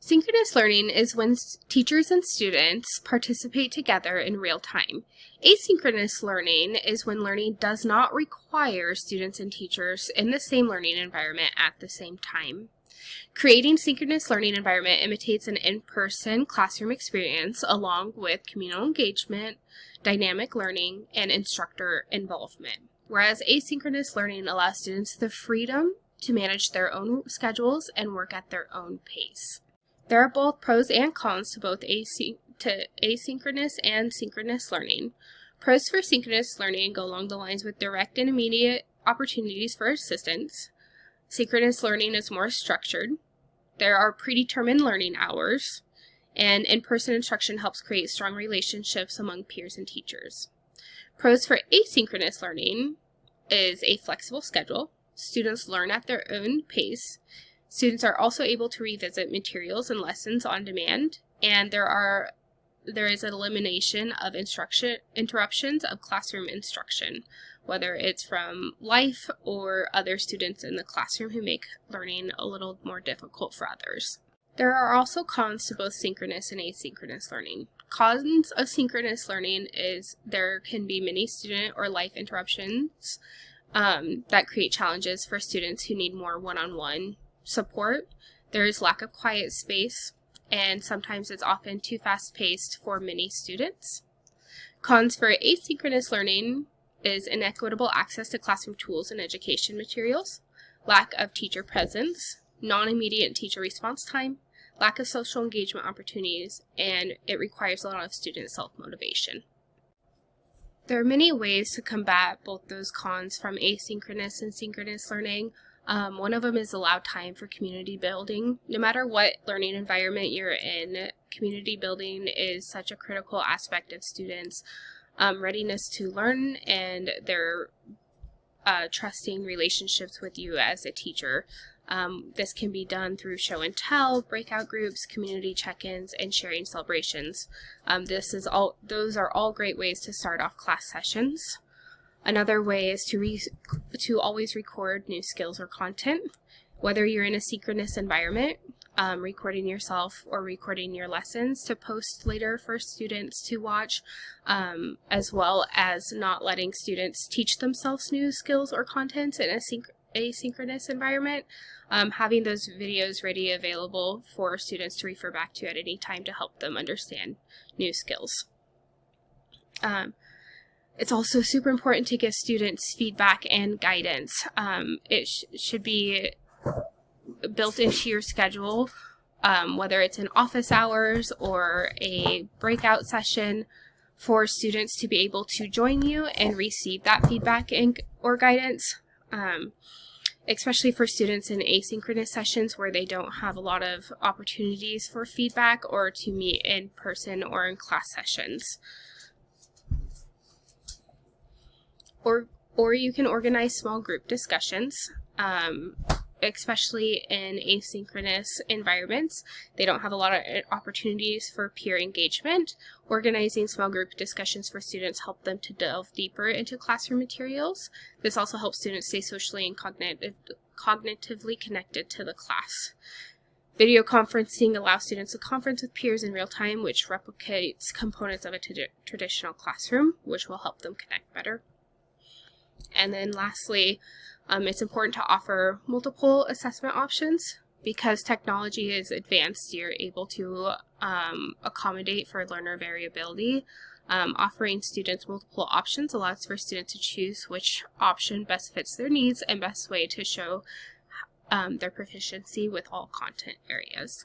Synchronous learning is when teachers and students participate together in real time. Asynchronous learning is when learning does not require students and teachers in the same learning environment at the same time. Creating synchronous learning environment imitates an in-person classroom experience along with communal engagement, dynamic learning, and instructor involvement, whereas asynchronous learning allows students the freedom to manage their own schedules and work at their own pace. There are both pros and cons to both asynchronous and synchronous learning. Pros for synchronous learning go along the lines with direct and immediate opportunities for assistance. Synchronous learning is more structured. There are predetermined learning hours, and in-person instruction helps create strong relationships among peers and teachers. Pros for asynchronous learning is a flexible schedule. Students learn at their own pace. Students are also able to revisit materials and lessons on demand, and there is an elimination of interruptions of classroom instruction, whether it's from life or other students in the classroom who make learning a little more difficult for others. There are also cons to both synchronous and asynchronous learning. Cons of synchronous learning is there can be many student or life interruptions that create challenges for students who need more one-on-one support. There is lack of quiet space, and sometimes it's often too fast-paced for many students. Cons for asynchronous learning is inequitable access to classroom tools and education materials, lack of teacher presence, non-immediate teacher response time, lack of social engagement opportunities, and it requires a lot of student self-motivation. There are many ways to combat both those cons from asynchronous and synchronous learning. One of them is allow time for community building. No matter what learning environment you're in, community building is such a critical aspect of students' readiness to learn and their trusting relationships with you as a teacher. This can be done through show and tell, breakout groups, community check-ins, and sharing celebrations. Those are all great ways to start off class sessions. Another way is to always record new skills or content, whether you're in a synchronous environment, recording yourself or recording your lessons to post later for students to watch, as well as not letting students teach themselves new skills or content in a asynchronous environment, having those videos ready available for students to refer back to at any time to help them understand new skills. It's also super important to give students feedback and guidance. It should be built into your schedule, whether it's in office hours or a breakout session, for students to be able to join you and receive that feedback or guidance, especially for students in asynchronous sessions where they don't have a lot of opportunities for feedback or to meet in person or in class sessions. Or you can organize small group discussions, especially in asynchronous environments. They don't have a lot of opportunities for peer engagement. Organizing small group discussions for students help them to delve deeper into classroom materials. This also helps students stay socially and cognitively connected to the class. Video conferencing allows students to conference with peers in real time, which replicates components of a traditional classroom, which will help them connect better. And then lastly, it's important to offer multiple assessment options. Because technology is advanced, you're able to accommodate for learner variability. Offering students multiple options allows for students to choose which option best fits their needs and best way to show their proficiency with all content areas.